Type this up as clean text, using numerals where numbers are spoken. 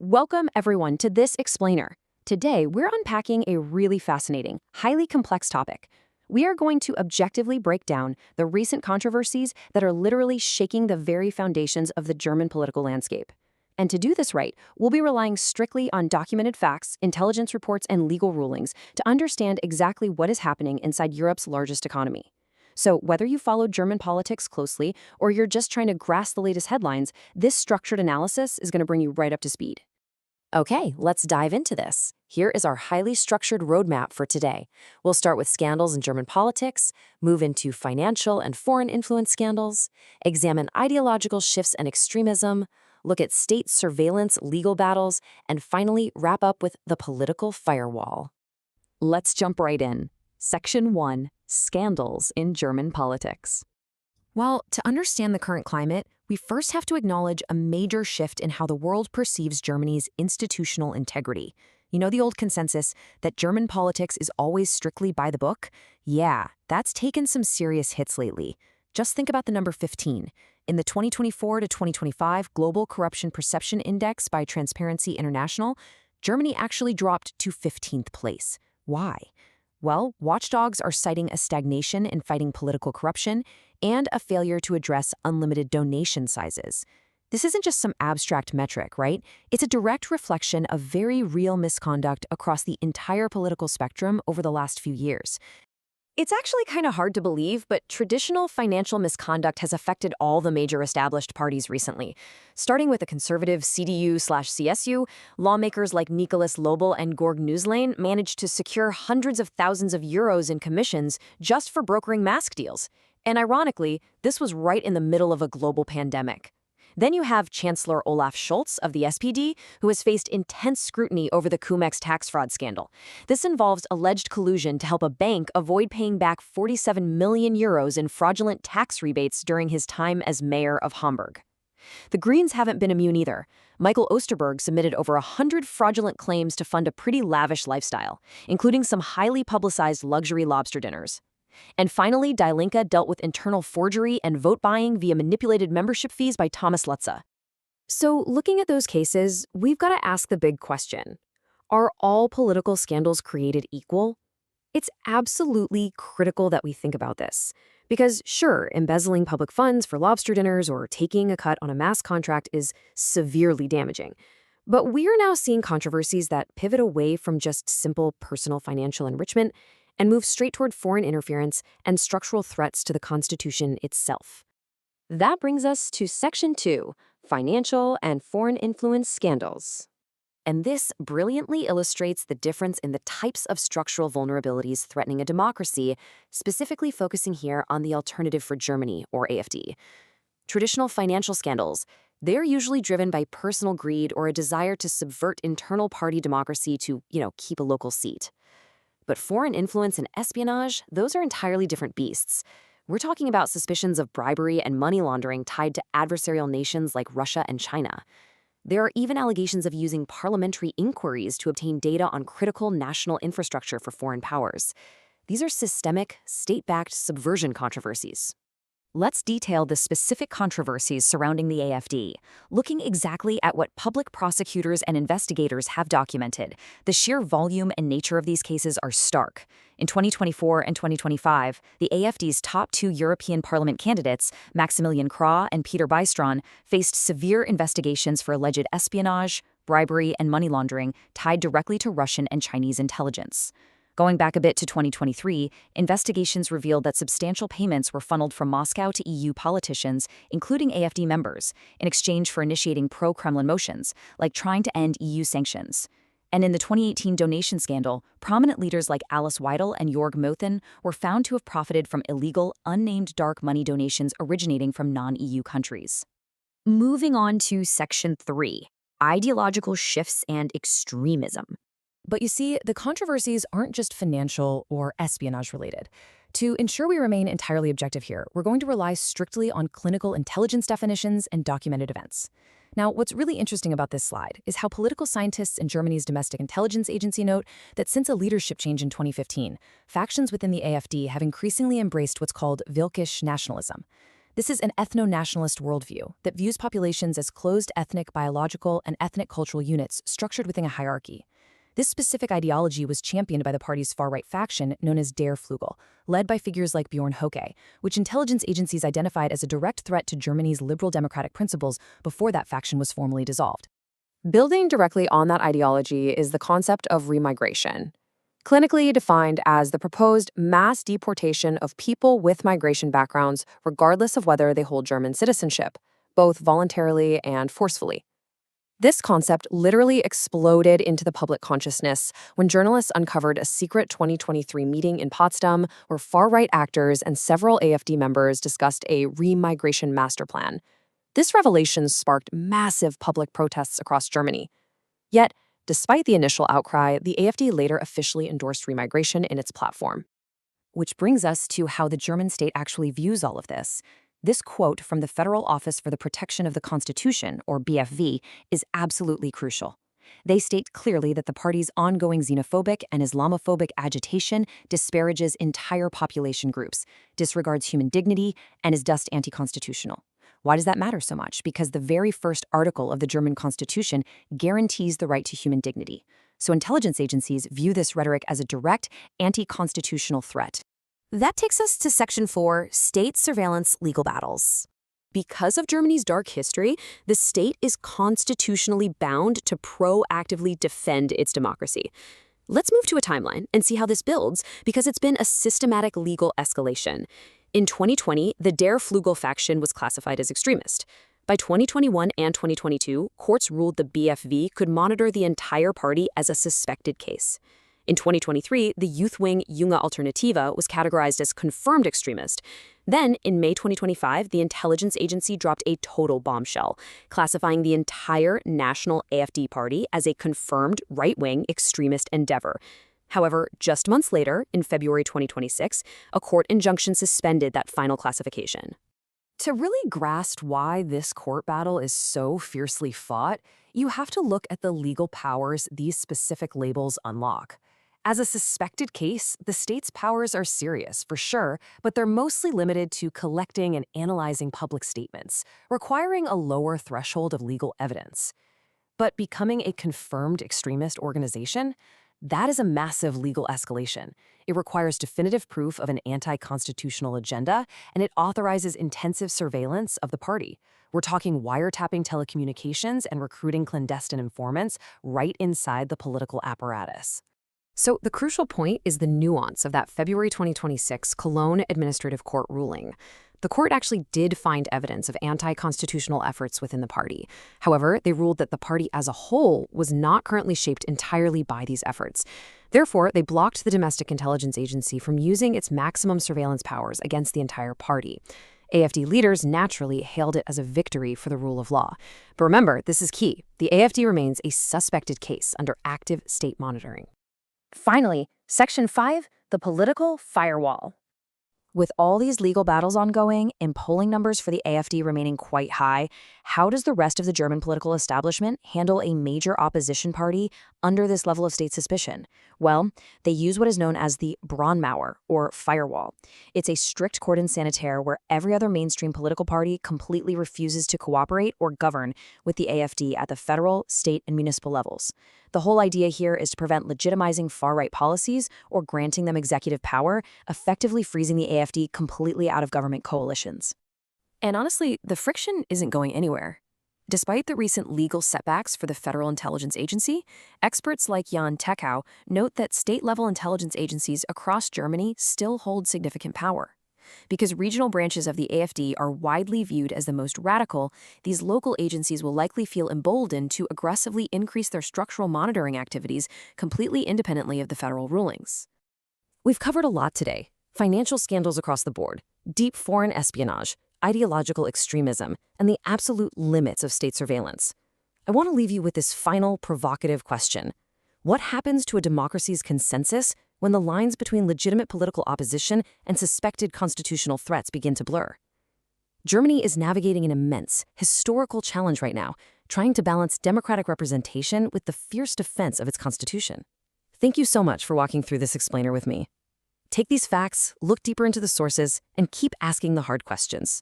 Welcome, everyone, to this explainer. Today, we're unpacking a really fascinating, highly complex topic. We are going to objectively break down the recent controversies that are literally shaking the very foundations of the German political landscape. And to do this right, we'll be relying strictly on documented facts, intelligence reports, and legal rulings to understand exactly what is happening inside Europe's largest economy. So, whether you follow German politics closely or you're just trying to grasp the latest headlines, this structured analysis is going to bring you right up to speed. Okay, let's dive into this. Here is our highly structured roadmap for today. We'll start with scandals in German politics, move into financial and foreign influence scandals, examine ideological shifts and extremism, look at state surveillance legal battles, and finally wrap up with the political firewall. Let's jump right in. Section 1. Scandals in German politics. Well, to understand the current climate, we first have to acknowledge a major shift in how the world perceives Germany's institutional integrity. You know the old consensus that German politics is always strictly by the book? Yeah, that's taken some serious hits lately. Just think about the number 15. In the 2024 to 2025 Global Corruption Perception Index by Transparency International, Germany actually dropped to 15th place. Why? Well, watchdogs are citing a stagnation in fighting political corruption and a failure to address unlimited donation sizes. This isn't just some abstract metric, right? It's a direct reflection of very real misconduct across the entire political spectrum over the last few years. It's actually kind of hard to believe, but traditional financial misconduct has affected all the major established parties recently. Starting with the conservative CDU/CSU, lawmakers like Nicholas Lobel and Georg Nüßlein managed to secure hundreds of thousands of euros in commissions just for brokering mask deals. And ironically, this was right in the middle of a global pandemic. Then you have Chancellor Olaf Scholz of the SPD, who has faced intense scrutiny over the Cum-Ex tax fraud scandal. This involves alleged collusion to help a bank avoid paying back 47 million euros in fraudulent tax rebates during his time as mayor of Hamburg. The Greens haven't been immune either. Michael Osterberg submitted over 100 fraudulent claims to fund a pretty lavish lifestyle, including some highly publicized luxury lobster dinners. And finally, Die Linke dealt with internal forgery and vote buying via manipulated membership fees by Thomas Lutze. So, looking at those cases, we've got to ask the big question. Are all political scandals created equal? It's absolutely critical that we think about this. Because sure, embezzling public funds for lobster dinners or taking a cut on a mask contract is severely damaging. But we are now seeing controversies that pivot away from just simple personal financial enrichment and move straight toward foreign interference and structural threats to the Constitution itself. That brings us to Section 2, Financial and Foreign Influence Scandals. And this brilliantly illustrates the difference in the types of structural vulnerabilities threatening a democracy, specifically focusing here on the Alternative for Germany, or AfD. Traditional financial scandals, they're usually driven by personal greed or a desire to subvert internal party democracy to, keep a local seat. But foreign influence and espionage, those are entirely different beasts. We're talking about suspicions of bribery and money laundering tied to adversarial nations like Russia and China. There are even allegations of using parliamentary inquiries to obtain data on critical national infrastructure for foreign powers. These are systemic, state-backed subversion controversies. Let's detail the specific controversies surrounding the AfD, looking exactly at what public prosecutors and investigators have documented. The sheer volume and nature of these cases are stark. In 2024 and 2025, the AfD's top two European Parliament candidates, Maximilian Krah and Peter Bystron, faced severe investigations for alleged espionage, bribery, and money laundering tied directly to Russian and Chinese intelligence. Going back a bit to 2023, investigations revealed that substantial payments were funneled from Moscow to EU politicians, including AfD members, in exchange for initiating pro-Kremlin motions, like trying to end EU sanctions. And in the 2018 donation scandal, prominent leaders like Alice Weidel and Jörg Mothen were found to have profited from illegal, unnamed dark money donations originating from non-EU countries. Moving on to Section 3, Ideological Shifts and Extremism. But you see, the controversies aren't just financial or espionage related. To ensure we remain entirely objective here, we're going to rely strictly on clinical intelligence definitions and documented events. Now, what's really interesting about this slide is how political scientists in Germany's Domestic Intelligence Agency note that since a leadership change in 2015, factions within the AfD have increasingly embraced what's called Völkisch nationalism. This is an ethno-nationalist worldview that views populations as closed ethnic, biological, and ethnic cultural units structured within a hierarchy. This specific ideology was championed by the party's far-right faction known as Der Flügel, led by figures like Bjorn Höcke, which intelligence agencies identified as a direct threat to Germany's liberal democratic principles before that faction was formally dissolved. Building directly on that ideology is the concept of remigration, clinically defined as the proposed mass deportation of people with migration backgrounds regardless of whether they hold German citizenship, both voluntarily and forcefully. This concept literally exploded into the public consciousness when journalists uncovered a secret 2023 meeting in Potsdam where far-right actors and several AfD members discussed a remigration master plan. This revelation sparked massive public protests across Germany. Yet, despite the initial outcry, the AfD later officially endorsed remigration in its platform. Which brings us to how the German state actually views all of this. This quote from the Federal Office for the Protection of the Constitution, or BFV, is absolutely crucial. They state clearly that the party's ongoing xenophobic and Islamophobic agitation disparages entire population groups, disregards human dignity, and is thus anti-constitutional. Why does that matter so much? Because the very first article of the German Constitution guarantees the right to human dignity. So intelligence agencies view this rhetoric as a direct anti-constitutional threat. That takes us to Section 4, State Surveillance Legal Battles. Because of Germany's dark history, the state is constitutionally bound to proactively defend its democracy. Let's move to a timeline and see how this builds, because it's been a systematic legal escalation. In 2020, the Der Flügel faction was classified as extremist. By 2021 and 2022, courts ruled the BFV could monitor the entire party as a suspected case. In 2023, the youth wing Junge Alternative was categorized as confirmed extremist. Then, in May 2025, the intelligence agency dropped a total bombshell, classifying the entire national AfD party as a confirmed right-wing extremist endeavor. However, just months later, in February 2026, a court injunction suspended that final classification. To really grasp why this court battle is so fiercely fought, you have to look at the legal powers these specific labels unlock. As a suspected case, the state's powers are serious, for sure, but they're mostly limited to collecting and analyzing public statements, requiring a lower threshold of legal evidence. But becoming a confirmed extremist organization? That is a massive legal escalation. It requires definitive proof of an anti-constitutional agenda, and it authorizes intensive surveillance of the party. We're talking wiretapping telecommunications and recruiting clandestine informants right inside the political apparatus. So the crucial point is the nuance of that February 2026 Cologne Administrative Court ruling. The court actually did find evidence of anti-constitutional efforts within the party. However, they ruled that the party as a whole was not currently shaped entirely by these efforts. Therefore, they blocked the Domestic Intelligence Agency from using its maximum surveillance powers against the entire party. AfD leaders naturally hailed it as a victory for the rule of law. But remember, this is key. The AfD remains a suspected case under active state monitoring. Finally, Section 5, the political firewall. With all these legal battles ongoing and polling numbers for the AfD remaining quite high, how does the rest of the German political establishment handle a major opposition party under this level of state suspicion? Well, they use what is known as the Brandmauer, or firewall. It's a strict cordon sanitaire where every other mainstream political party completely refuses to cooperate or govern with the AfD at the federal, state, and municipal levels. The whole idea here is to prevent legitimizing far-right policies or granting them executive power, effectively freezing the AfD completely out of government coalitions. And honestly, the friction isn't going anywhere. Despite the recent legal setbacks for the Federal Intelligence Agency, experts like Jan Techau note that state-level intelligence agencies across Germany still hold significant power. Because regional branches of the AfD are widely viewed as the most radical, these local agencies will likely feel emboldened to aggressively increase their structural monitoring activities completely independently of the federal rulings. We've covered a lot today: financial scandals across the board, deep foreign espionage, ideological extremism, and the absolute limits of state surveillance. I want to leave you with this final provocative question. What happens to a democracy's consensus when the lines between legitimate political opposition and suspected constitutional threats begin to blur? Germany is navigating an immense, historical challenge right now, trying to balance democratic representation with the fierce defense of its constitution. Thank you so much for walking through this explainer with me. Take these facts, look deeper into the sources, and keep asking the hard questions.